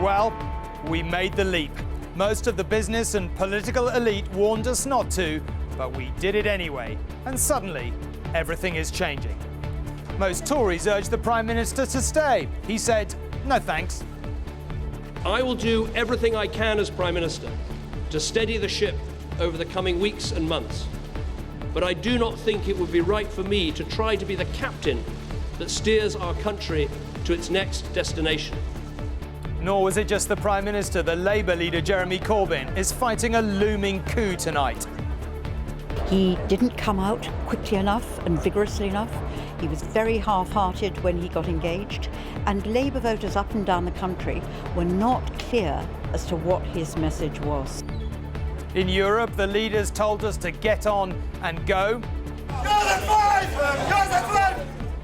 Well, we made the leap. Most of the business and political elite warned us not to, but we did it anyway. And suddenly, everything is changing. Most Tories urged the Prime Minister to stay. He said, no thanks. I will do everything I can as Prime Minister to steady the ship over the coming weeks and months. But I do not think it would be right for me to try to be the captain that steers our country to its next destination. Nor was it just the Prime Minister. The Labour leader, Jeremy Corbyn, is fighting a looming coup tonight. He didn't come out quickly enough and vigorously enough. He was very half-hearted when he got engaged, and Labour voters up and down the country were not clear as to what his message was. In Europe, the leaders told us to get on and go.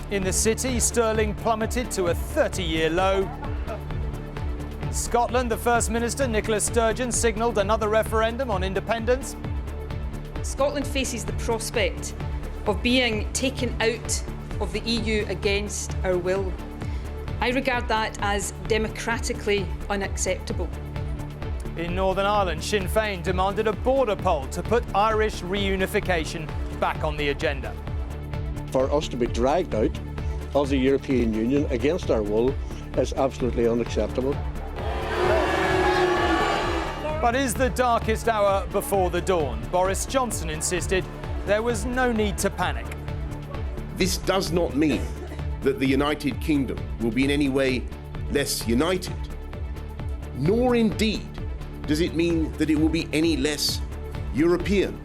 In the city, sterling plummeted to a 30-year low. In Scotland, the First Minister, Nicola Sturgeon, signalled another referendum on independence. Scotland faces the prospect of being taken out of the EU against our will. I regard that as democratically unacceptable. In Northern Ireland, Sinn Féin demanded a border poll to put Irish reunification back on the agenda. For us to be dragged out of the European Union against our will is absolutely unacceptable. But is the darkest hour before the dawn? Boris Johnson insisted there was no need to panic. This does not mean that the United Kingdom will be in any way less united, nor indeed does it mean that it will be any less European.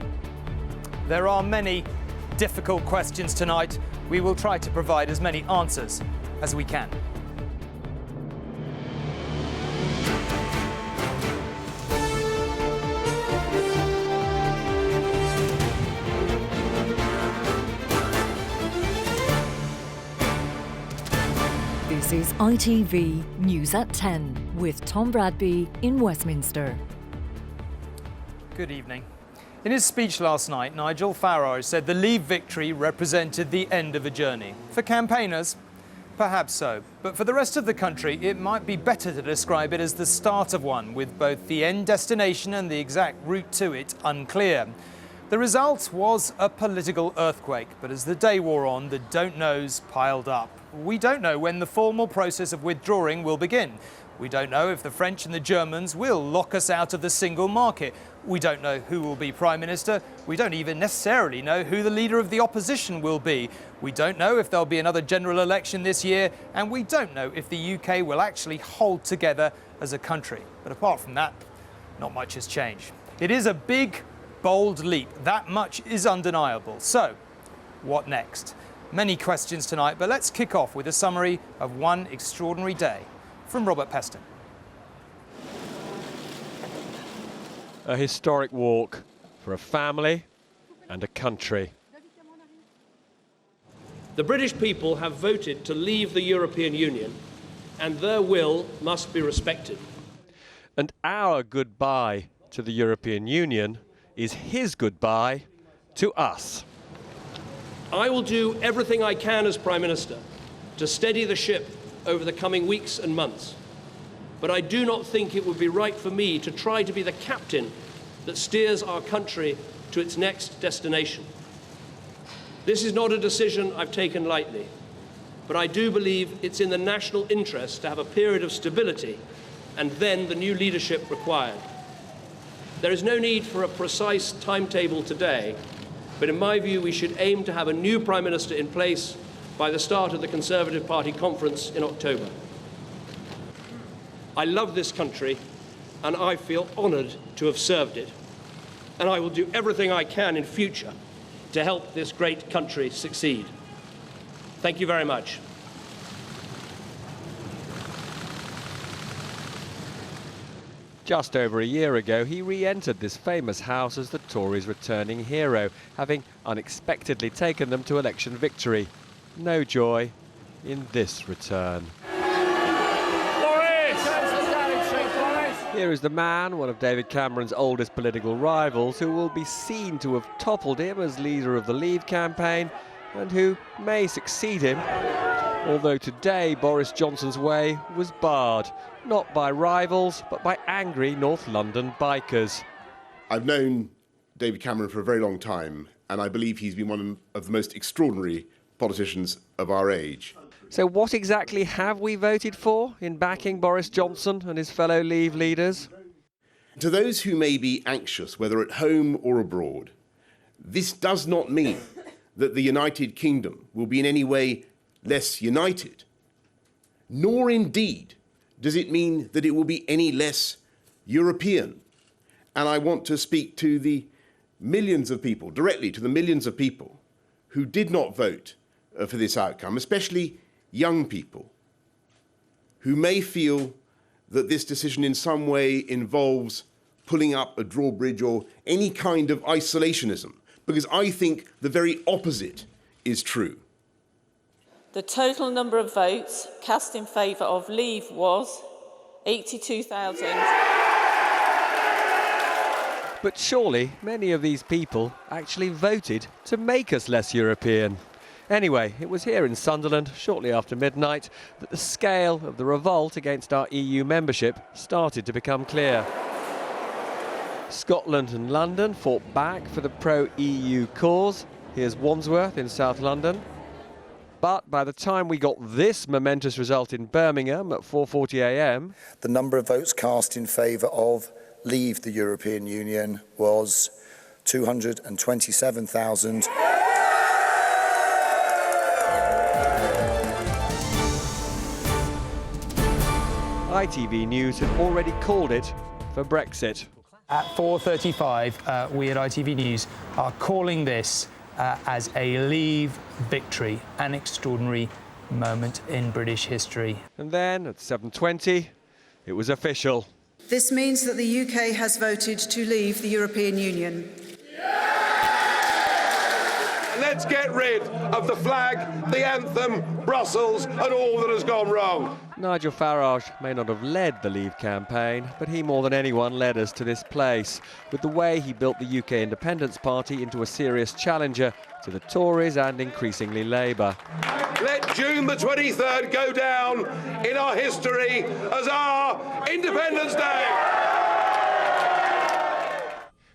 There are many difficult questions tonight. We will try to provide as many answers as we can. This is ITV News at 10 with Tom Bradby in Westminster. Good evening. In his speech last night, Nigel Farage said the Leave victory represented the end of a journey. For campaigners, perhaps so. But for the rest of the country, it might be better to describe it as the start of one, with both the end destination and the exact route to it unclear. The result was a political earthquake, but as the day wore on, the don't-knows piled up. We don't know when the formal process of withdrawing will begin. We don't know if the French and the Germans will lock us out of the single market. We don't know who will be Prime Minister. We don't even necessarily know who the leader of the opposition will be. We don't know if there'll be another general election this year, and we don't know if the UK will actually hold together as a country. But apart from that, not much has changed. It is a big, bold leap. That much is undeniable. So, what next? Many questions tonight, but let's kick off with a summary of one extraordinary day from Robert Peston. A historic walk for a family and a country. The British people have voted to leave the European Union, and their will must be respected. And our goodbye to the European Union is his goodbye to us. I will do everything I can as Prime Minister to steady the ship over the coming weeks and months. But I do not think it would be right for me to try to be the captain that steers our country to its next destination. This is not a decision I've taken lightly, but I do believe it's in the national interest to have a period of stability and then the new leadership required. There is no need for a precise timetable today, but in my view, we should aim to have a new Prime Minister in place by the start of the Conservative Party conference in October. I love this country, and I feel honoured to have served it. And I will do everything I can in future to help this great country succeed. Thank you very much. Just over a year ago, he re-entered this famous house as the Tories' returning hero, having unexpectedly taken them to election victory. No joy in this return. Here is the man, one of David Cameron's oldest political rivals, who will be seen to have toppled him as leader of the Leave campaign and who may succeed him Although today Boris Johnson's way was barred, not by rivals, but by angry North London bikers. I've known David Cameron for a very long time, and I believe he's been one of the most extraordinary politicians of our age. So what exactly have we voted for in backing Boris Johnson and his fellow Leave leaders? To those who may be anxious, whether at home or abroad, this does not mean that the United Kingdom will be in any way less united, nor indeed does it mean that it will be any less European. And I want to speak to the millions of people, directly to the millions of people who did not vote for this outcome, especially young people, who may feel that this decision in some way involves pulling up a drawbridge or any kind of isolationism, because I think the very opposite is true. The total number of votes cast in favour of Leave was 82,000. But surely many of these people actually voted to make us less European. Anyway, it was here in Sunderland, shortly after midnight, that the scale of the revolt against our EU membership started to become clear. Scotland and London fought back for the pro-EU cause. Here's Wandsworth in South London. But by the time we got this momentous result in Birmingham at 4:40 a.m, the number of votes cast in favour of Leave the European Union was 227,000. ITV News had already called it for Brexit. At 4:35, we at ITV News are calling this as a Leave victory, an extraordinary moment in British history. And then at 7:20, it was official. This means that the UK has voted to leave the European Union. Let's get rid of the flag, the anthem, Brussels and all that has gone wrong. Nigel Farage may not have led the Leave campaign, but he more than anyone led us to this place, with the way he built the UK Independence Party into a serious challenger to the Tories and increasingly Labour. Let June the 23rd go down in our history as our Independence Day.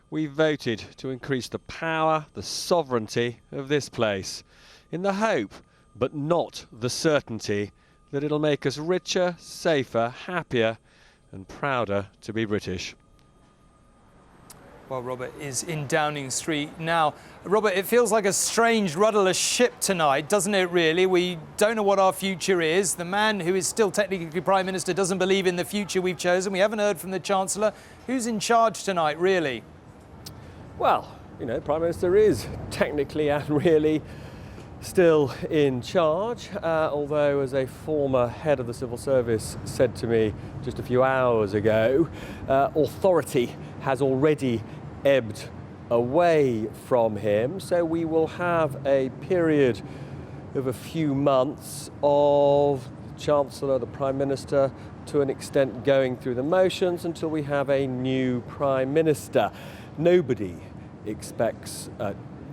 We voted to increase the power, the sovereignty of this place, in the hope, but not the certainty, that it'll make us richer, safer, happier and prouder to be British. Well, Robert is in Downing Street now. Robert, it feels like a strange, rudderless ship tonight, doesn't it, really? We don't know what our future is. The man who is still technically Prime Minister doesn't believe in the future we've chosen. We haven't heard from the Chancellor. Who's in charge tonight, really? Well, you know, Prime Minister is technically and really still in charge, although as a former head of the civil service said to me just a few hours ago, authority has already ebbed away from him, so we will have a period of a few months of the Chancellor, the Prime Minister, to an extent going through the motions until we have a new Prime Minister. Nobody expects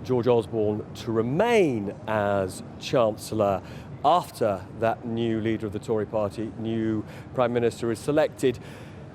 George Osborne to remain as Chancellor after that new leader of the Tory party, new Prime Minister, is selected.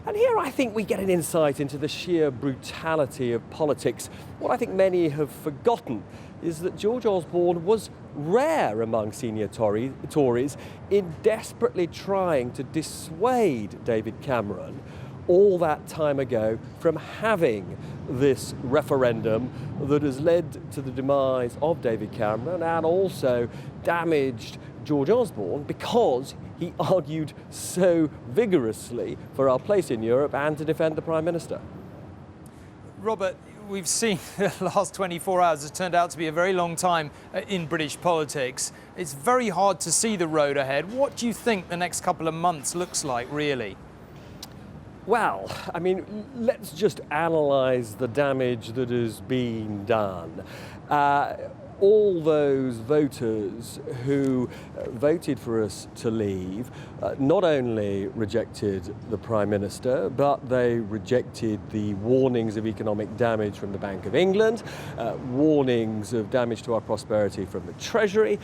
And here I think we get an insight into the sheer brutality of politics. What I think many have forgotten is that George Osborne was rare among senior Tories in desperately trying to dissuade David Cameron all that time ago from having this referendum that has led to the demise of David Cameron and also damaged George Osborne because he argued so vigorously for our place in Europe and to defend the Prime Minister. Robert, we've seen the last 24 hours has turned out to be a very long time in British politics. It's very hard to see the road ahead. What do you think the next couple of months looks like, really? Well, I mean, let's just analyse the damage that has been done. all those voters who voted for us to leave not only rejected the Prime Minister, but they rejected the warnings of economic damage from the Bank of England, warnings of damage to our prosperity from the Treasury,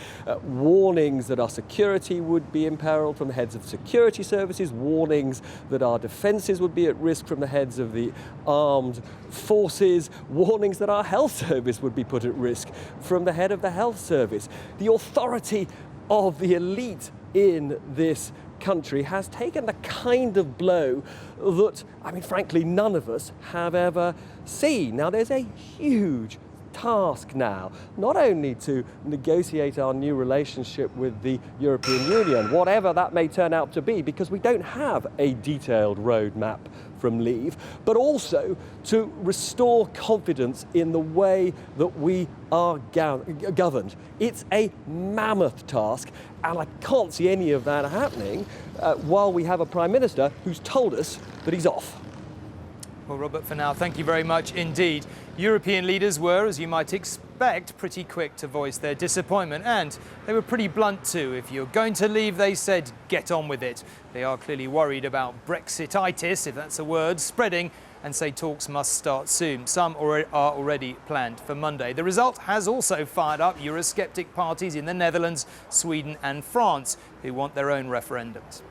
warnings that our security would be imperiled from the heads of security services, warnings that our defences would be at risk from the heads of the armed forces, warnings that our health service would be put at risk from the head of the health service. The authority of the elite in this country has taken the kind of blow that, frankly, none of us have ever seen. Now, there's a huge task now, not only to negotiate our new relationship with the European Union, whatever that may turn out to be, because we don't have a detailed roadmap from leave, but also to restore confidence in the way that we are governed. It's a mammoth task, and I can't see any of that happening while we have a Prime Minister who's told us that he's off. Well, Robert, for now, thank you very much indeed. European leaders were, as you might expect, pretty quick to voice their disappointment, and they were pretty blunt too. If you're going to leave, they said, get on with it. They are clearly worried about Brexititis, if that's a word, spreading, and say talks must start soon. Some are already planned for Monday. The result has also fired up Eurosceptic parties in the Netherlands, Sweden and France, who want their own referendums.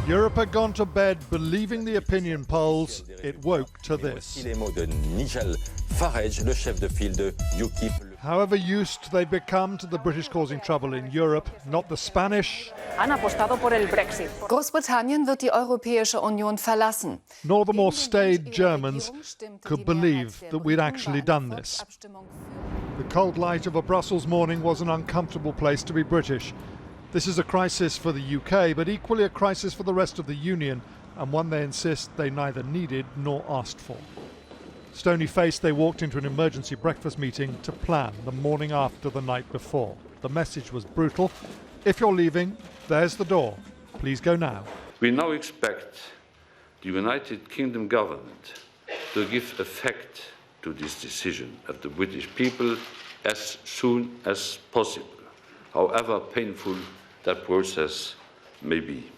Europe had gone to bed believing the opinion polls. It woke to this. However used they've become to the British causing trouble in Europe, not the Spanish. Großbritannien wird die Europäische Union verlassen. Nor the more staid Germans could believe that we'd actually done this. The cold light of a Brussels morning was an uncomfortable place to be British. This is a crisis for the UK, but equally a crisis for the rest of the Union, and one they insist they neither needed nor asked for. Stony-faced, they walked into an emergency breakfast meeting to plan the morning after the night before. The message was brutal. If you're leaving, there's the door. Please go now. We now expect the United Kingdom government to give effect to this decision of the British people as soon as possible, however painful that process may be.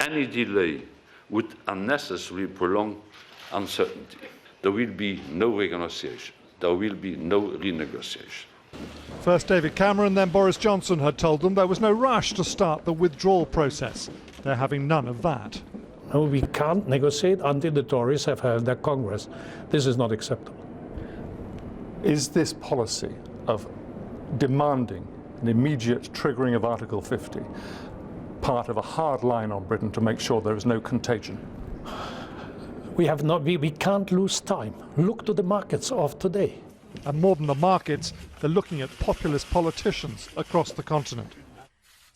Any delay would unnecessarily prolong uncertainty. There will be no renegotiation. There will be no renegotiation. First David Cameron, then Boris Johnson had told them there was no rush to start the withdrawal process. They're having none of that. No, we can't negotiate until the Tories have held their Congress. This is not acceptable. Is this policy of demanding an immediate triggering of Article 50 part of a hard line on Britain to make sure there is no contagion? We can't lose time. Look to the markets of today. And more than the markets, they're looking at populist politicians across the continent.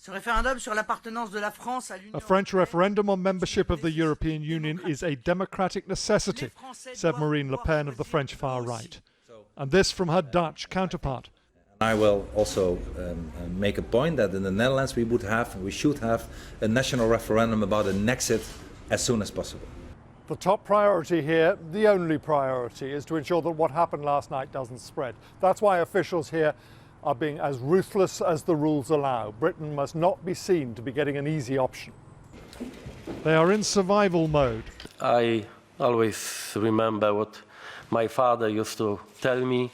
A French referendum on membership of the European Union is a democratic necessity, said Marine Le Pen of the French far right. And this from her Dutch counterpart. I will also make a point that in the Netherlands we should have a national referendum about an exit as soon as possible. The top priority here, the only priority, is to ensure that what happened last night doesn't spread. That's why officials here are being as ruthless as the rules allow. Britain must not be seen to be getting an easy option. They are in survival mode. I always remember what my father used to tell me: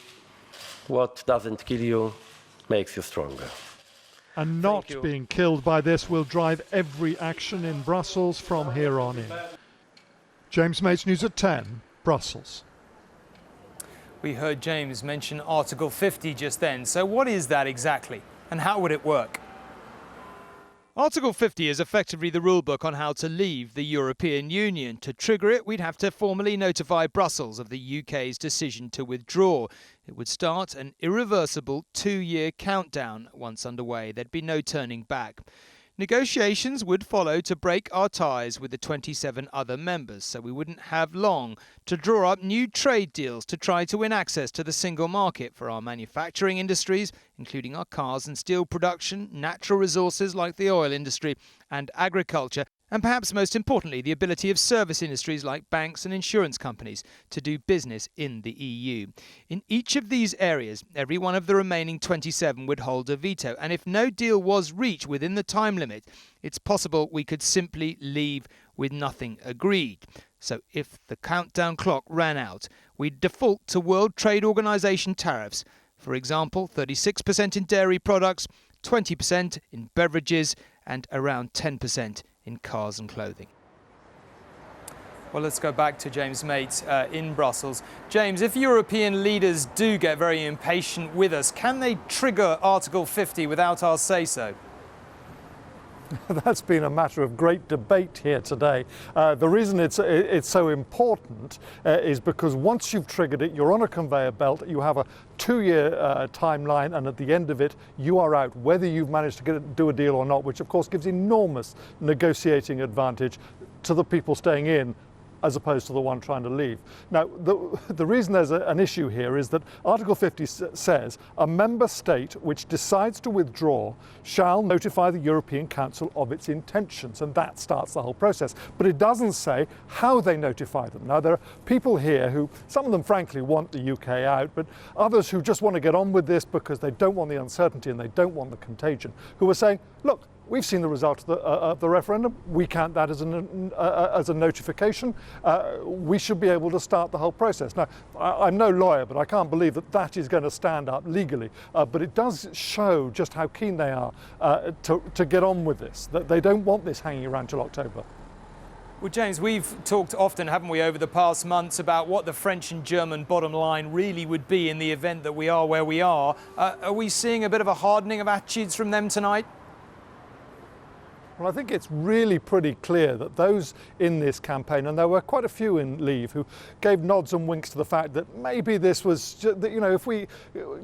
what doesn't kill you makes you stronger. And not being killed by this will drive every action in Brussels from here on in. James Mates, News at 10, Brussels. We heard James mention Article 50 just then. So what is that exactly, and how would it work? Article 50 is effectively the rulebook on how to leave the European Union. To trigger it, we'd have to formally notify Brussels of the UK's decision to withdraw. It would start an irreversible 2-year countdown. Once underway, there'd be no turning back. Negotiations would follow to break our ties with the 27 other members, so we wouldn't have long to draw up new trade deals to try to win access to the single market for our manufacturing industries, including our cars and steel production, natural resources like the oil industry, and agriculture, And perhaps most importantly, the ability of service industries like banks and insurance companies to do business in the EU. In each of these areas, every one of the remaining 27 would hold a veto. And if no deal was reached within the time limit, it's possible we could simply leave with nothing agreed. So if the countdown clock ran out, we'd default to World Trade Organization tariffs. For example, 36% in dairy products, 20% in beverages, and around 10% in cars and clothing. Well, let's go back to James Mate in Brussels. James, if European leaders do get very impatient with us, can they trigger Article 50 without our say-so? That's been a matter of great debate here today. The reason it's so important is because once you've triggered it, you're on a conveyor belt, you have a 2-year timeline, and at the end of it, you are out, whether you've managed to do a deal or not, which of course gives enormous negotiating advantage to the people staying in, as opposed to the one trying to leave. Now, the reason there's an issue here is that Article 50 says a member state which decides to withdraw shall notify the European Council of its intentions, and that starts the whole process. But it doesn't say how they notify them. Now, there are people here who, some of them frankly want the UK out, but others who just want to get on with this because they don't want the uncertainty and they don't want the contagion, who are saying, look, we've seen the result of the referendum. We count that as a notification. We should be able to start the whole process. Now, I'm no lawyer, but I can't believe that that is going to stand up legally. But it does show just how keen they are to get on with this, that they don't want this hanging around till October. Well, James, we've talked often, haven't we, over the past months about what the French and German bottom line really would be in the event that we are where we are. Are we seeing a bit of a hardening of attitudes from them tonight? Well, I think it's really pretty clear that those in this campaign, and there were quite a few in Leave, who gave nods and winks to the fact that maybe this was, just, you know, if we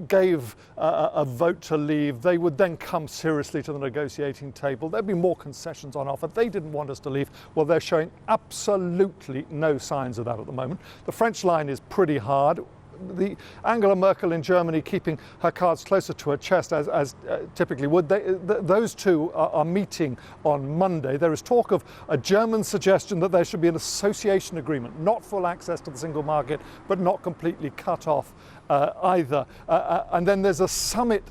gave a vote to leave, they would then come seriously to the negotiating table. There'd be more concessions on offer. They didn't want us to leave. Well, they're showing absolutely no signs of that at the moment. The French line is pretty hard. The Angela Merkel in Germany keeping her cards closer to her chest as typically would. Those two are meeting on Monday. There is talk of a German suggestion that there should be an association agreement, not full access to the single market, but not completely cut off either. And then there's a summit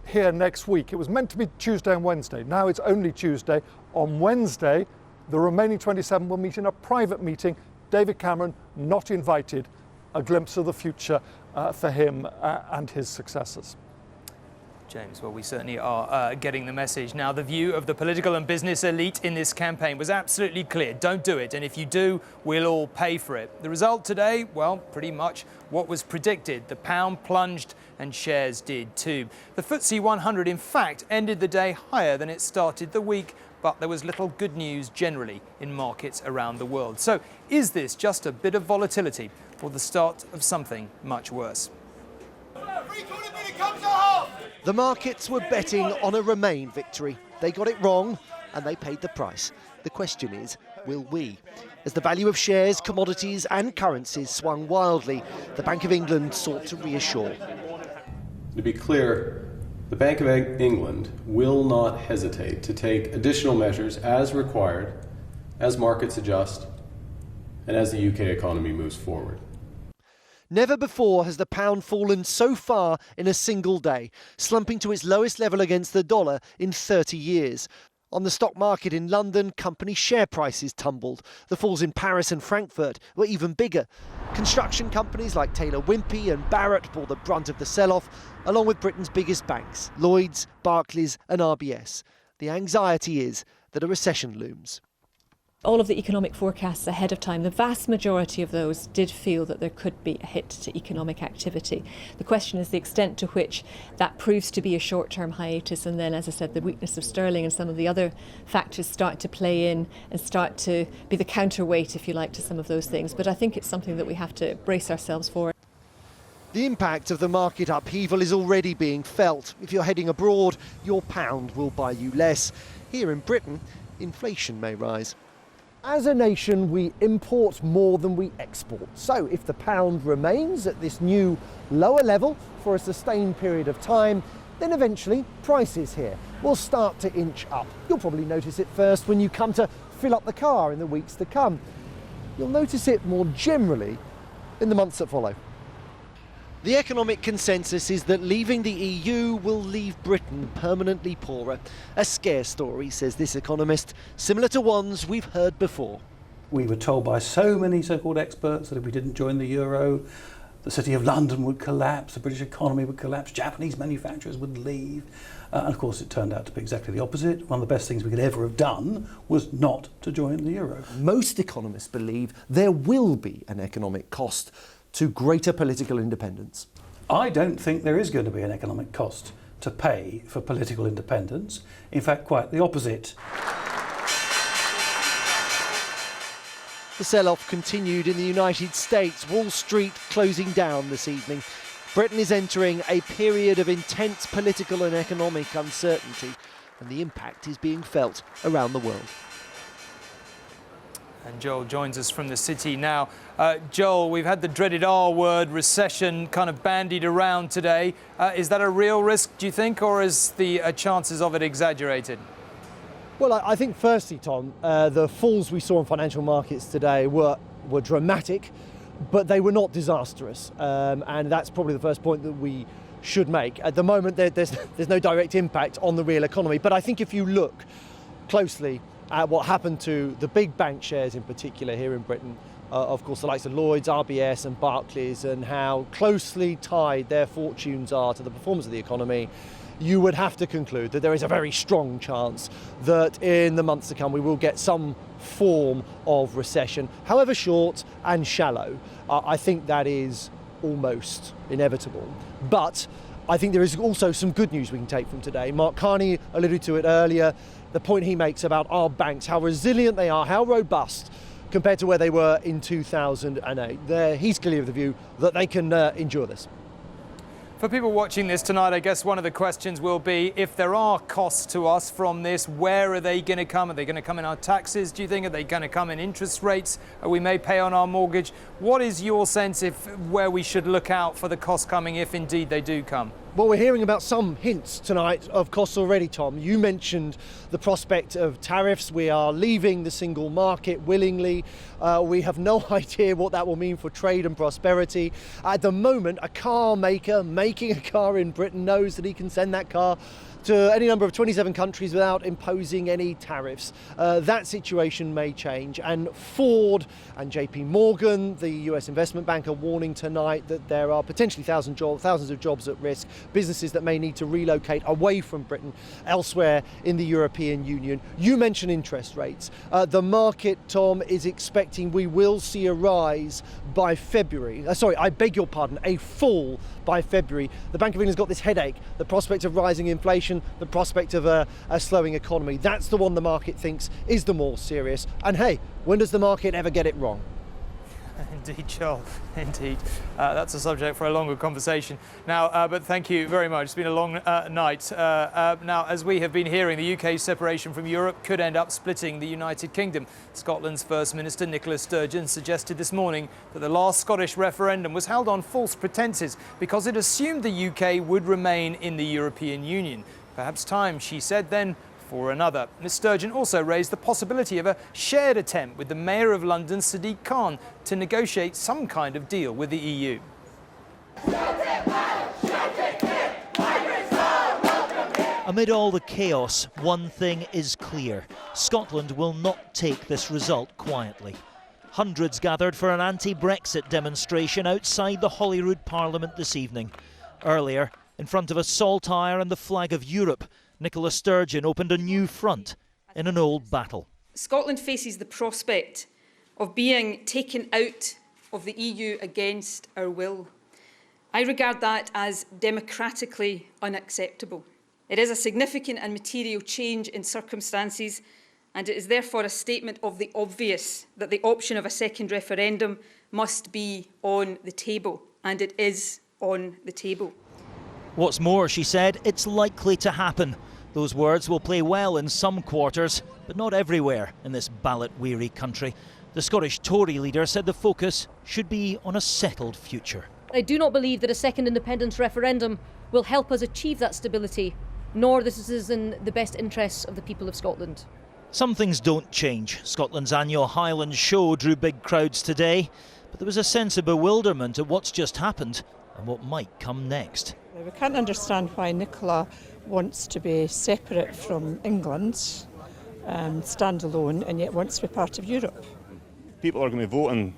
here next week. It was meant to be Tuesday and Wednesday. Now it's only Tuesday. On Wednesday, the remaining 27 will meet in a private meeting. David Cameron not invited. A glimpse of the future for him and his successors. James, well, we certainly are getting the message. Now, the view of the political and business elite in this campaign was absolutely clear. Don't do it, and if you do, we'll all pay for it. The result today, well, pretty much what was predicted. The pound plunged and shares did too. The FTSE 100, in fact, ended the day higher than it started the week, but there was little good news generally in markets around the world. So is this just a bit of volatility or the start of something much worse? The markets were betting on a Remain victory. They got it wrong and they paid the price. The question is, will we? As the value of shares, commodities and currencies swung wildly, the Bank of England sought to reassure. To be clear, the Bank of England will not hesitate to take additional measures as required, as markets adjust, and as the UK economy moves forward. Never before has the pound fallen so far in a single day, slumping to its lowest level against the dollar in 30 years. On the stock market in London, company share prices tumbled. The falls in Paris and Frankfurt were even bigger. Construction companies like Taylor Wimpey and Barratt bore the brunt of the sell-off, along with Britain's biggest banks, Lloyds, Barclays and RBS. The anxiety is that a recession looms. All of the economic forecasts ahead of time, the vast majority of those did feel that there could be a hit to economic activity. The question is the extent to which that proves to be a short-term hiatus, and then, as I said, the weakness of sterling and some of the other factors start to play in and start to be the counterweight, if you like, to some of those things. But I think it's something that we have to brace ourselves for. The impact of the market upheaval is already being felt. If you're heading abroad, your pound will buy you less. Here in Britain, inflation may rise. As a nation, we import more than we export. So if the pound remains at this new lower level for a sustained period of time, then eventually prices here will start to inch up. You'll probably notice it first when you come to fill up the car in the weeks to come. You'll notice it more generally in the months that follow. The economic consensus is that leaving the EU will leave Britain permanently poorer. A scare story, says this economist, similar to ones we've heard before. We were told by so many so-called experts that if we didn't join the euro, the City of London would collapse, the British economy would collapse, Japanese manufacturers would leave. And of course it turned out to be exactly the opposite. One of the best things we could ever have done was not to join the euro. Most economists believe there will be an economic cost to greater political independence. I don't think there is going to be an economic cost to pay for political independence. In fact, quite the opposite. The sell-off continued in the United States, Wall Street closing down this evening. Britain is entering a period of intense political and economic uncertainty, and the impact is being felt around the world. And Joel joins us from the city now. Joel, we've had the dreaded R word, recession, kind of bandied around today. Is that a real risk, do you think, or is the chances of it exaggerated? Well, I think firstly, Tom, the falls we saw in financial markets today were dramatic, but they were not disastrous. And that's probably the first point that we should make. At the moment, there's no direct impact on the real economy. But I think if you look closely at what happened to the big bank shares in particular here in Britain, of course the likes of Lloyds, RBS and Barclays, and how closely tied their fortunes are to the performance of the economy, you would have to conclude that there is a very strong chance that in the months to come we will get some form of recession, however short and shallow. I think that is almost inevitable. But I think there is also some good news we can take from today. Mark Carney alluded to it earlier. The point he makes about our banks, how resilient they are, how robust compared to where they were in 2008. He's clearly of the view that they can endure this. For people watching this tonight, I guess one of the questions will be, if there are costs to us from this, where are they going to come? Are they going to come in our taxes, do you think? Are they going to come in interest rates we may pay on our mortgage? What is your sense where we should look out for the costs coming, if indeed they do come? Well, we're hearing about some hints tonight of costs already, Tom. You mentioned the prospect of tariffs. We are leaving the single market willingly. We have no idea what that will mean for trade and prosperity. At the moment, a car maker making a car in Britain knows that he can send that car to any number of 27 countries without imposing any tariffs. That situation may change, and Ford and JP Morgan, the US investment bank, are warning tonight that there are potentially thousands of jobs at risk, businesses that may need to relocate away from Britain elsewhere in the European Union. You mentioned interest rates. The market, Tom, is expecting we will see a rise by February. A fall by February. The Bank of England's got this headache, the prospect of rising inflation, the prospect of a slowing economy. That's the one the market thinks is the more serious. And hey, when does the market ever get it wrong? Indeed, Joel, indeed. That's a subject for a longer conversation. Now, but thank you very much. It's been a long night. Now, as we have been hearing, the UK's separation from Europe could end up splitting the United Kingdom. Scotland's First Minister, Nicola Sturgeon, suggested this morning that the last Scottish referendum was held on false pretences because it assumed the UK would remain in the European Union. Perhaps time, she said, then for another. Ms Sturgeon also raised the possibility of a shared attempt with the Mayor of London, Sadiq Khan, to negotiate some kind of deal with the EU. Amid all the chaos, one thing is clear. Scotland will not take this result quietly. Hundreds gathered for an anti-Brexit demonstration outside the Holyrood Parliament this evening. Earlier, in front of a saltire and the flag of Europe, Nicola Sturgeon opened a new front in an old battle. Scotland faces the prospect of being taken out of the EU against our will. I regard that as democratically unacceptable. It is a significant and material change in circumstances, and it is therefore a statement of the obvious that the option of a second referendum must be on the table, and it is on the table. What's more, she said, it's likely to happen. Those words will play well in some quarters, but not everywhere in this ballot-weary country. The Scottish Tory leader said the focus should be on a settled future. I do not believe that a second independence referendum will help us achieve that stability, nor that this is in the best interests of the people of Scotland. Some things don't change. Scotland's annual Highland Show drew big crowds today, but there was a sense of bewilderment at what's just happened and what might come next. We can't understand why Nicola wants to be separate from England, stand alone, and yet wants to be part of Europe. People are going to be voting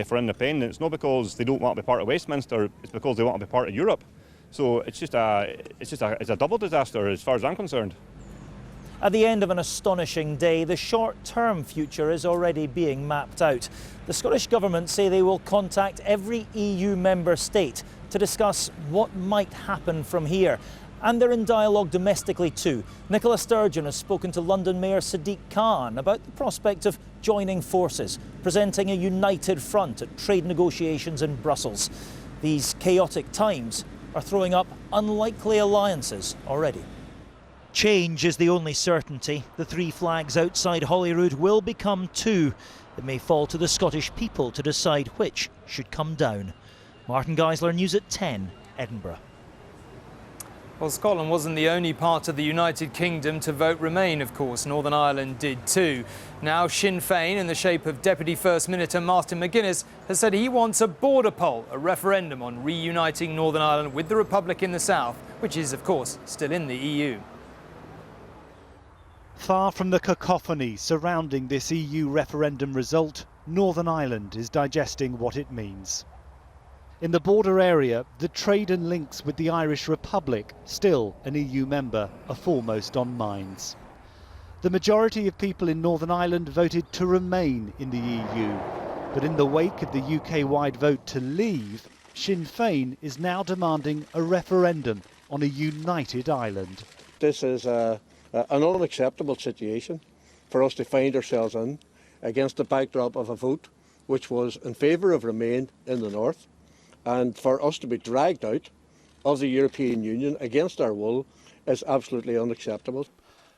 for independence, not because they don't want to be part of Westminster, it's because they want to be part of Europe. So it's a double disaster as far as I'm concerned. At the end of an astonishing day, the short-term future is already being mapped out. The Scottish Government say they will contact every EU member state to discuss what might happen from here. And they're in dialogue domestically too. Nicola Sturgeon has spoken to London Mayor Sadiq Khan about the prospect of joining forces, presenting a united front at trade negotiations in Brussels. These chaotic times are throwing up unlikely alliances already. Change is the only certainty. The three flags outside Holyrood will become two. It may fall to the Scottish people to decide which should come down. Martin Geisler, News at 10, Edinburgh. Well, Scotland wasn't the only part of the United Kingdom to vote Remain, of course. Northern Ireland did too. Now Sinn Féin, in the shape of Deputy First Minister Martin McGuinness, has said he wants a border poll, a referendum on reuniting Northern Ireland with the Republic in the south, which is, of course, still in the EU. Far from the cacophony surrounding this EU referendum result, Northern Ireland is digesting what it means. In the border area, the trade and links with the Irish Republic, still an EU member, are foremost on minds. The majority of people in Northern Ireland voted to remain in the EU, but in the wake of the UK-wide vote to leave, Sinn Féin is now demanding a referendum on a united Ireland. This is an unacceptable situation for us to find ourselves in against the backdrop of a vote which was in favour of Remain in the north, and for us to be dragged out of the European Union against our will is absolutely unacceptable.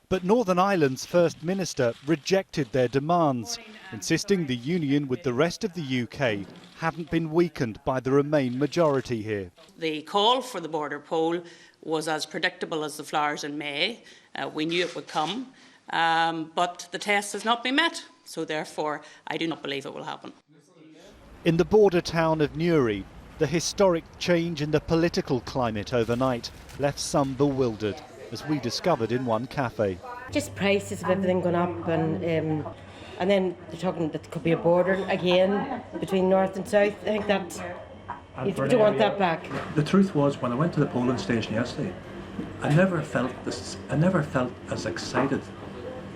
But Northern Ireland's First Minister rejected their demands, insisting the union with the rest of the UK hadn't been weakened by the Remain majority here. The call for the border poll was as predictable as the flowers in May. We knew it would come, but the test has not been met, so therefore I do not believe it will happen. In the border town of Newry, the historic change in the political climate overnight left some bewildered, as we discovered in one cafe. Just prices of everything gone up, and then they're talking that there could be a border again between north and south. I think that you don't want that back. The truth was, when I went to the polling station yesterday, I never felt as excited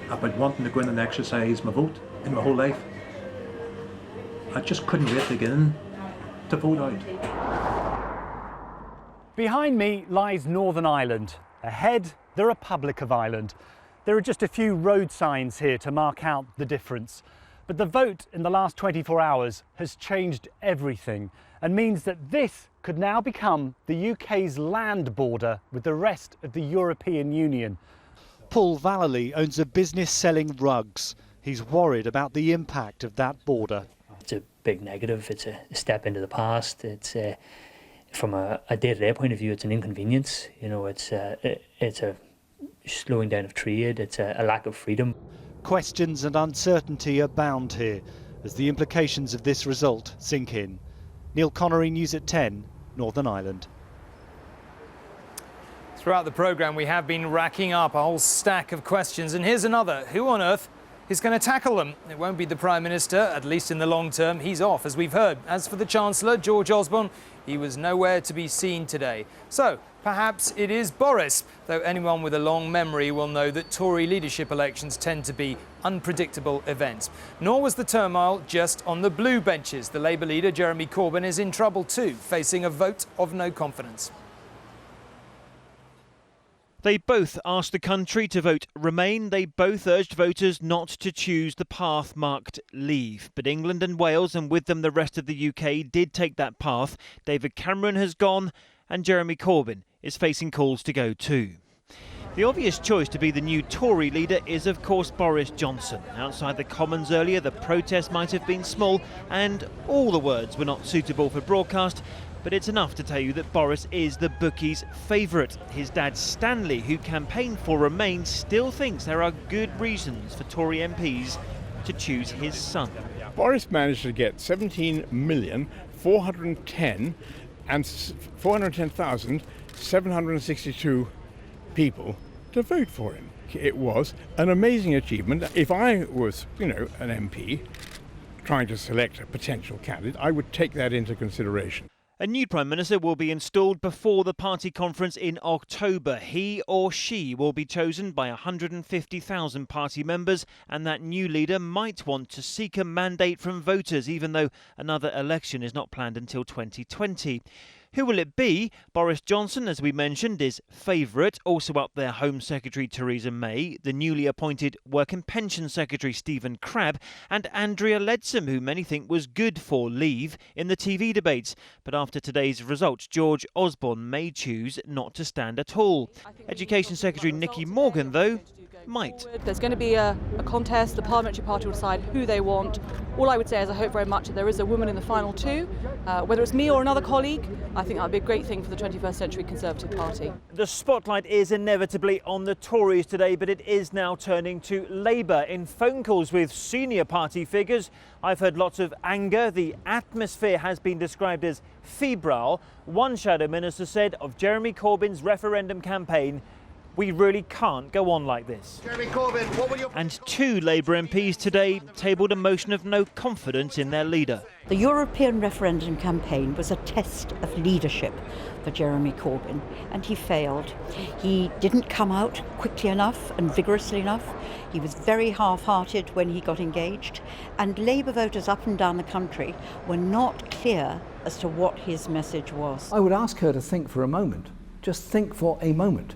about wanting to go in and exercise my vote in my whole life. I just couldn't wait to get in to vote out. Behind me lies Northern Ireland. Ahead, the Republic of Ireland. There are just a few road signs here to mark out the difference. But the vote in the last 24 hours has changed everything and means that this could now become the UK's land border with the rest of the European Union. Paul Vallely owns a business selling rugs. He's worried about the impact of that border. It's a big negative. It's a step into the past. It's from a day-to-day point of view, it's an inconvenience. You know, it's a slowing down of trade. It's a lack of freedom. Questions and uncertainty abound here as the implications of this result sink in. Neil Connery, News at 10, Northern Ireland. Throughout the programme, we have been racking up a whole stack of questions, and here's another. Who on earth is going to tackle them? It won't be the Prime Minister, at least in the long term. He's off, as we've heard. As for the Chancellor, George Osborne, he was nowhere to be seen today. So, perhaps it is Boris, though anyone with a long memory will know that Tory leadership elections tend to be unpredictable events. Nor was the turmoil just on the blue benches. The Labour leader, Jeremy Corbyn, is in trouble too, facing a vote of no confidence. They both asked the country to vote Remain. They both urged voters not to choose the path marked Leave. But England and Wales, and with them the rest of the UK, did take that path. David Cameron has gone, and Jeremy Corbyn is facing calls to go too. The obvious choice to be the new Tory leader is, of course, Boris Johnson. Outside the Commons earlier, the protest might have been small and all the words were not suitable for broadcast, But it's enough to tell you that Boris is the bookies' favourite. His dad Stanley, who campaigned for Remain, still thinks there are good reasons for Tory MPs to choose his son. Boris managed to get 410,762 people to vote for him. It was an amazing achievement. If I was, an MP trying to select a potential candidate, I would take that into consideration. A new Prime Minister will be installed before the party conference in October. He or she will be chosen by 150,000 party members, and that new leader might want to seek a mandate from voters, even though another election is not planned until 2020. Who will it be? Boris Johnson, as we mentioned, is favourite. Also up there, Home Secretary Theresa May, the newly appointed Work and Pension Secretary Stephen Crabb, and Andrea Leadsom, who many think was good for Leave in the TV debates. But after today's results, George Osborne may choose not to stand at all. Education Secretary Nicky Morgan, though, might. There's going to be a contest. The parliamentary party will decide who they want. All I would say is I hope very much that there is a woman in the final two. Whether it's me or another colleague, I think that would be a great thing for the 21st century Conservative Party. The spotlight is inevitably on the Tories today, but it is now turning to Labour. In phone calls with senior party figures, I've heard lots of anger. The atmosphere has been described as febrile. One shadow minister said of Jeremy Corbyn's referendum campaign, "We really can't go on like this." Jeremy Corbyn, what will your... And two Labour MPs today tabled a motion of no confidence in their leader. The European referendum campaign was a test of leadership for Jeremy Corbyn, and he failed. He didn't come out quickly enough and vigorously enough. He was very half-hearted when he got engaged, and Labour voters up and down the country were not clear as to what his message was. I would ask her to think for a moment. Just think for a moment.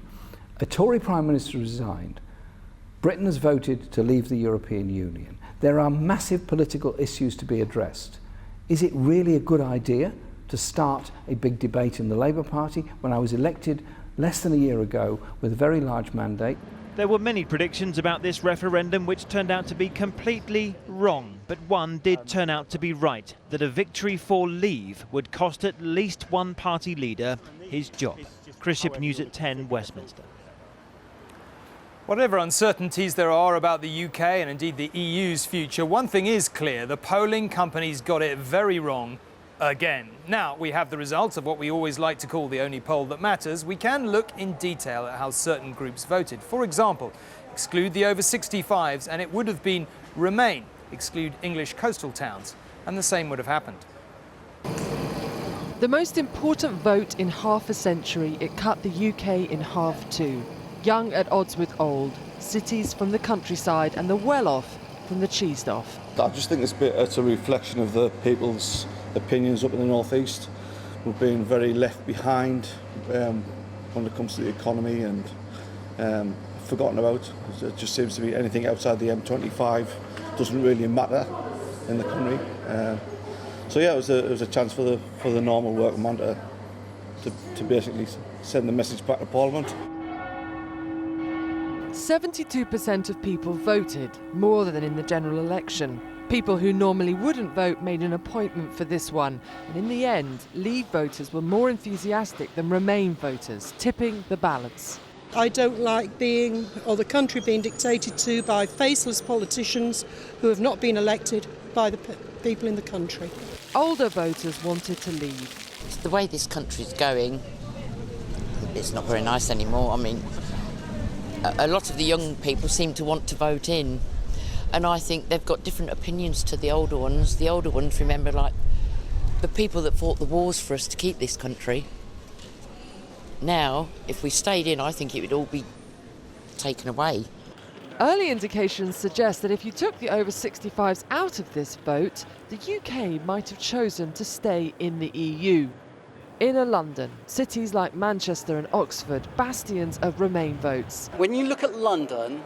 A Tory Prime Minister resigned. Britain has voted to leave the European Union. There are massive political issues to be addressed. Is it really a good idea to start a big debate in the Labour Party when I was elected less than a year ago with a very large mandate? There were many predictions about this referendum which turned out to be completely wrong, but one did turn out to be right, that a victory for Leave would cost at least one party leader his job. Chris Ship, News at 10, Westminster. Whatever uncertainties there are about the UK and indeed the EU's future, one thing is clear: the polling companies got it very wrong again. Now we have the results of what we always like to call the only poll that matters. We can look in detail at how certain groups voted. For example, exclude the over 65s and it would have been Remain. Exclude English coastal towns and the same would have happened. The most important vote in half a century, it cut the UK in half too. Young at odds with old, cities from the countryside and the well-off from the cheesed-off. I just think it's a reflection of the people's opinions up in the North East. We're being very left behind when it comes to the economy and forgotten about. It just seems to be anything outside the M25 doesn't really matter in the country. So yeah, it was a chance for the normal workman to basically send the message back to Parliament. 72% of people voted, more than in the general election. People who normally wouldn't vote made an appointment for this one, and in the end, Leave voters were more enthusiastic than Remain voters, tipping the balance. I don't like the country being dictated to by faceless politicians who have not been elected by the people in the country. Older voters wanted to leave. The way this country's going, it's not very nice anymore. I mean, a lot of the young people seem to want to vote in, and I think they've got different opinions to the older ones. The older ones remember, like, the people that fought the wars for us to keep this country. Now, if we stayed in, I think it would all be taken away. Early indications suggest that if you took the over 65s out of this vote, the UK might have chosen to stay in the EU. Inner London, cities like Manchester and Oxford, bastions of Remain votes. When you look at London,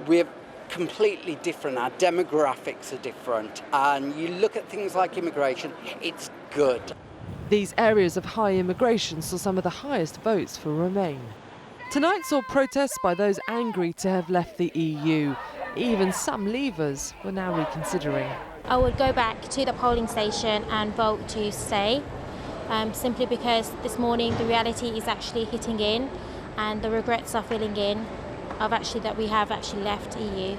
we're completely different. Our demographics are different. And you look at things like immigration, it's good. These areas of high immigration saw some of the highest votes for Remain. Tonight saw protests by those angry to have left the EU. Even some Leavers were now reconsidering. I would go back to the polling station and vote to stay, simply because this morning the reality is actually hitting in, and the regrets are filling in of actually that we have actually left EU.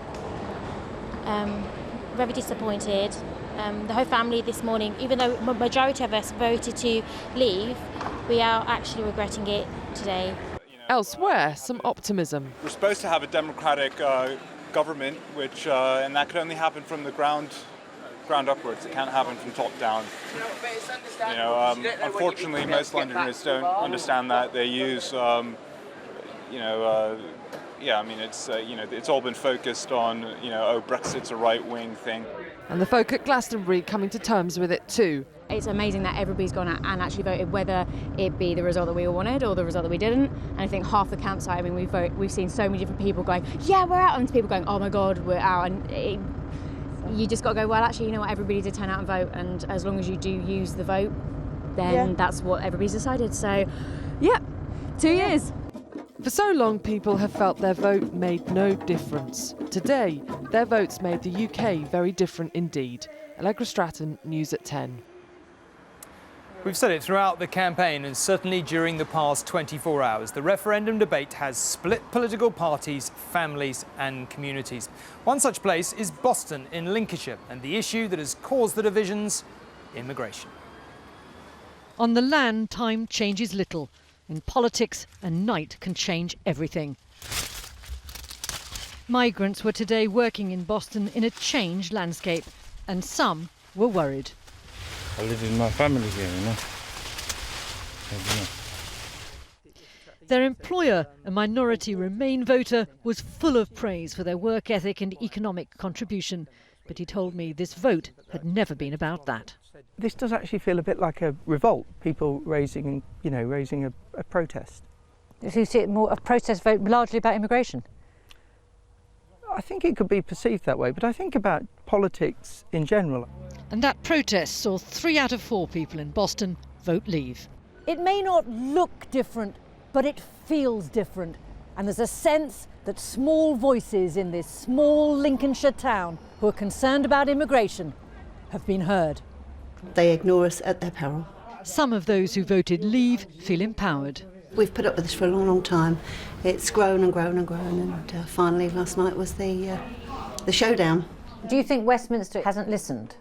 Very disappointed. The whole family this morning, even though the majority of us voted to leave, we are actually regretting it today. Elsewhere, some optimism. We're supposed to have a democratic government, which and that could only happen from the ground upwards. It can't happen from top down. Unfortunately, most Londoners don't understand that. They use, it's all been focused on, Brexit's a right-wing thing. And the folk at Glastonbury coming to terms with it too. It's amazing that everybody's gone out and actually voted, whether it be the result that we all wanted or the result that we didn't. And I think half the campsite, we've seen so many different people going, yeah, we're out, and people going, oh my God, we're out. And you just got to go, well, actually, you know what, everybody did turn out and vote, and as long as you do use the vote, then that's what everybody's decided. So, 2 years. For so long, people have felt their vote made no difference. Today, their votes made the UK very different indeed. Allegra Stratton, News at 10. We've said it throughout the campaign, and certainly during the past 24 hours. The referendum debate has split political parties, families and communities. One such place is Boston in Lincolnshire, and the issue that has caused the divisions, immigration. On the land, time changes little. In politics, a night can change everything. Migrants were today working in Boston in a changed landscape, and some were worried. I live with my family here, Their employer, a minority Remain voter, was full of praise for their work ethic and economic contribution. But he told me this vote had never been about that. This does actually feel a bit like a revolt, people raising a protest. So you see it more a protest vote largely about immigration? I think it could be perceived that way, but I think about politics in general. And that protest saw 3 out of 4 people in Boston vote leave. It may not look different, but it feels different. And there's a sense that small voices in this small Lincolnshire town who are concerned about immigration have been heard. They ignore us at their peril. Some of those who voted leave feel empowered. We've put up with this for a long, long time. It's grown and grown and grown, and finally last night was the showdown. Do you think Westminster hasn't listened?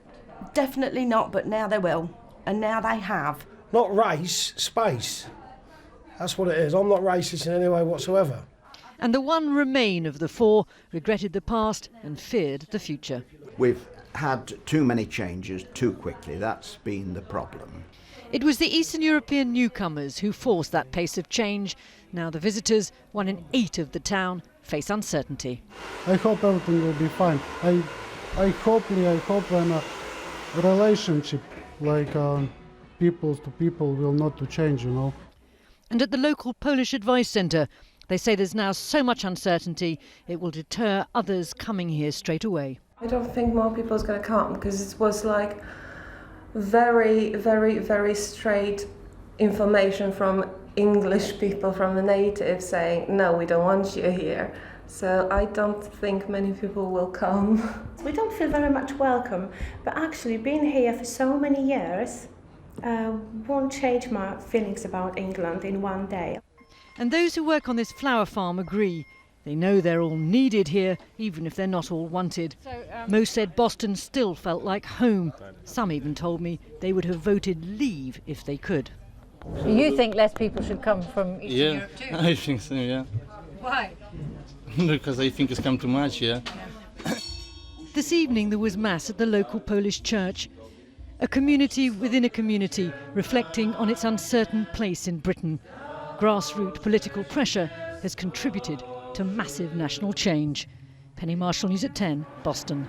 Definitely not, but now they will, and now they have. Not race, space. That's what it is. I'm not racist in any way whatsoever. And the one Remain of the 4 regretted the past and feared the future. We've had too many changes too quickly. That's been the problem. It was the Eastern European newcomers who forced that pace of change. Now the visitors, 1 in 8 of the town, face uncertainty. I hope everything will be fine. I hope a relationship like people to people will not to change, And at the local Polish Advice Centre, they say there's now so much uncertainty it will deter others coming here straight away. I don't think more people is going to come because it was like very, very, very straight information from English people, from the natives saying, no, we don't want you here. So I don't think many people will come. We don't feel very much welcome, but actually being here for so many years won't change my feelings about England in one day. And those who work on this flower farm agree. They know they're all needed here, even if they're not all wanted. Most said Boston still felt like home. Some even told me they would have voted leave if they could. You think less people should come from Eastern Europe too? I think so, yeah. Why? Because I think it's come too much, yeah. This evening there was Mass at the local Polish church. A community within a community, reflecting on its uncertain place in Britain. Grassroots political pressure has contributed to massive national change. Penny Marshall, News at 10, Boston.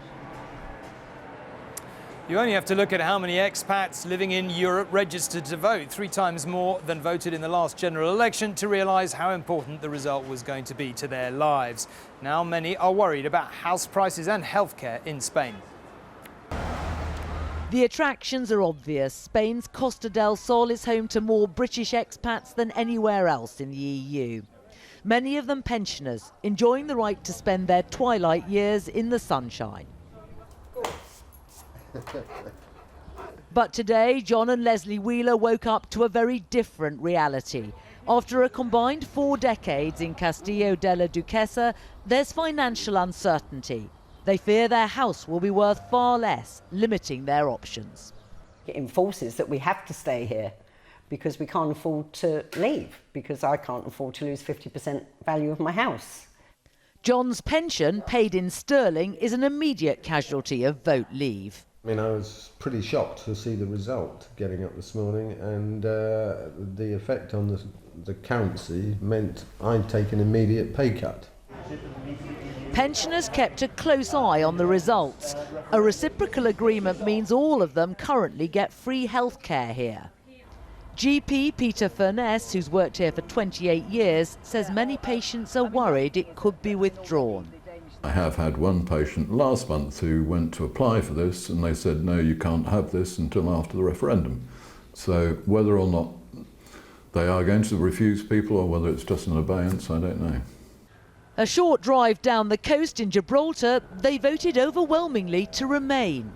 You only have to look at how many expats living in Europe registered to vote, 3 times more than voted in the last general election, to realise how important the result was going to be to their lives. Now many are worried about house prices and healthcare in Spain. The attractions are obvious. Spain's Costa del Sol is home to more British expats than anywhere else in the EU. Many of them pensioners, enjoying the right to spend their twilight years in the sunshine. But today, John and Leslie Wheeler woke up to a very different reality. After a combined 4 decades in Castillo de la Duquesa, there's financial uncertainty. They fear their house will be worth far less, limiting their options. It enforces that we have to stay here because we can't afford to leave, because I can't afford to lose 50% value of my house. John's pension, paid in sterling, is an immediate casualty of vote leave. I mean, I was pretty shocked to see the result getting up this morning, and the effect on the currency meant I'd take an immediate pay cut. Pensioners kept a close eye on the results. A reciprocal agreement means all of them currently get free health care here. GP Peter Furness, who's worked here for 28 years, says many patients are worried it could be withdrawn. I have had one patient last month who went to apply for this and they said, no, you can't have this until after the referendum. So whether or not they are going to refuse people or whether it's just an abeyance, I don't know. A short drive down the coast in Gibraltar, they voted overwhelmingly to remain.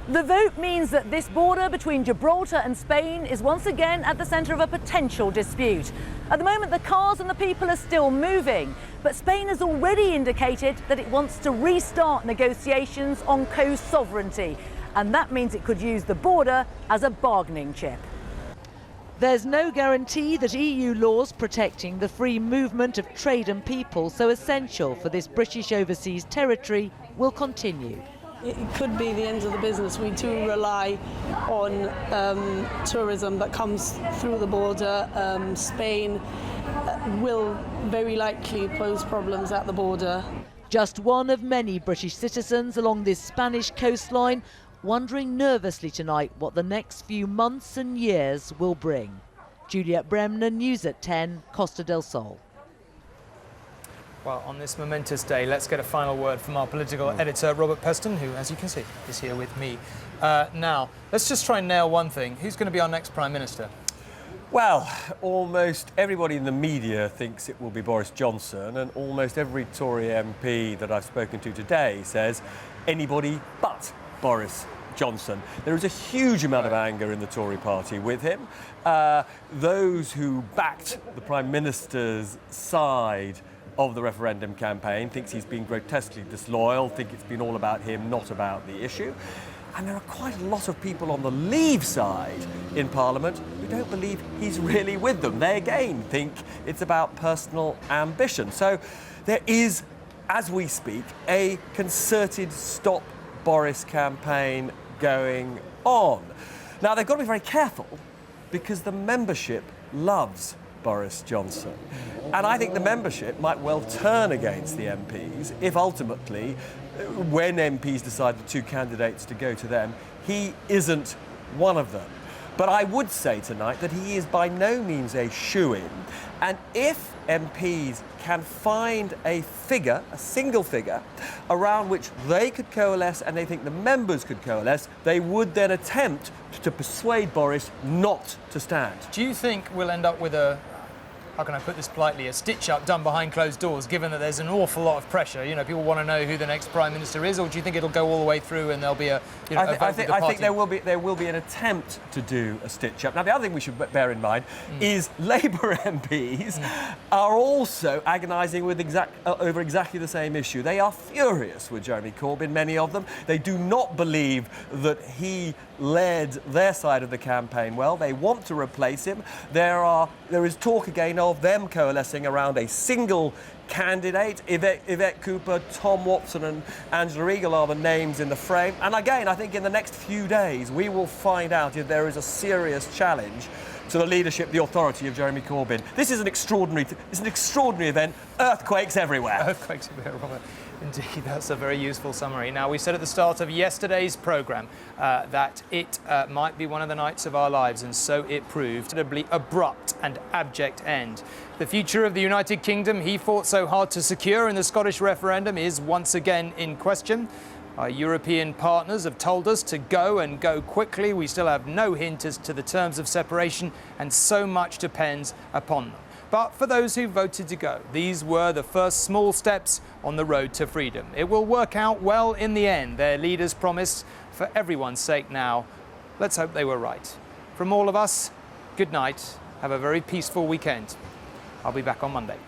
The vote means that this border between Gibraltar and Spain is once again at the centre of a potential dispute. At the moment, the cars and the people are still moving, but Spain has already indicated that it wants to restart negotiations on coast sovereignty, and that means it could use the border as a bargaining chip. There's no guarantee that EU laws protecting the free movement of trade and people, so essential for this British overseas territory, will continue. It could be the end of the business. We do rely on tourism that comes through the border. Spain will very likely pose problems at the border. Just one of many British citizens along this Spanish coastline wondering nervously tonight what the next few months and years will bring. Juliet Bremner, News at 10, Costa del Sol. Well, on this momentous day, let's get a final word from our political editor, Robert Peston, who, as you can see, is here with me. Now, let's just try and nail one thing. Who's going to be our next Prime Minister? Well, almost everybody in the media thinks it will be Boris Johnson, and almost every Tory MP that I've spoken to today says anybody but Boris Johnson. There is a huge amount of anger in the Tory party with him. Those who backed the Prime Minister's side of the referendum campaign thinks he's been grotesquely disloyal, think it's been all about him, not about the issue. And there are quite a lot of people on the Leave side in Parliament who don't believe he's really with them. They again think it's about personal ambition. So there is, as we speak, a concerted Stop Boris campaign going on. Now, they've got to be very careful because the membership loves Boris Johnson. And I think the membership might well turn against the MPs if ultimately, when MPs decide the 2 candidates to go to them, he isn't one of them. But I would say tonight that he is by no means a shoo-in. And if MPs can find a figure, a single figure, around which they could coalesce and they think the members could coalesce, they would then attempt to persuade Boris not to stand. Do you think we'll end up with a, how can I put this politely, a stitch-up done behind closed doors, given that there's an awful lot of pressure? You know, people want to know who the next Prime Minister is, or do you think it'll go all the way through and there'll be a, you know, I think there will be an attempt to do a stitch-up. Now, the other thing we should bear in mind is Labour MPs are also agonising with over exactly the same issue. They are furious with Jeremy Corbyn, many of them. They do not believe that he led their side of the campaign well. They want to replace him. There is talk again of them coalescing around a single candidate. Yvette Cooper, Tom Watson and Angela Eagle are the names in the frame. And again, I think in the next few days, we will find out if there is a serious challenge to the leadership, the authority of Jeremy Corbyn. This is an extraordinary event. Earthquakes everywhere. Earthquakes everywhere, Robert. Indeed, that's a very useful summary. Now, we said at the start of yesterday's programme that it might be one of the nights of our lives, and so it proved. An abrupt and abject end. The future of the United Kingdom he fought so hard to secure in the Scottish referendum is once again in question. Our European partners have told us to go and go quickly. We still have no hint as to the terms of separation, and so much depends upon them. But for those who voted to go, these were the first small steps on the road to freedom. It will work out well in the end. Their leaders promised for everyone's sake now, let's hope they were right. From all of us, good night. Have a very peaceful weekend. I'll be back on Monday.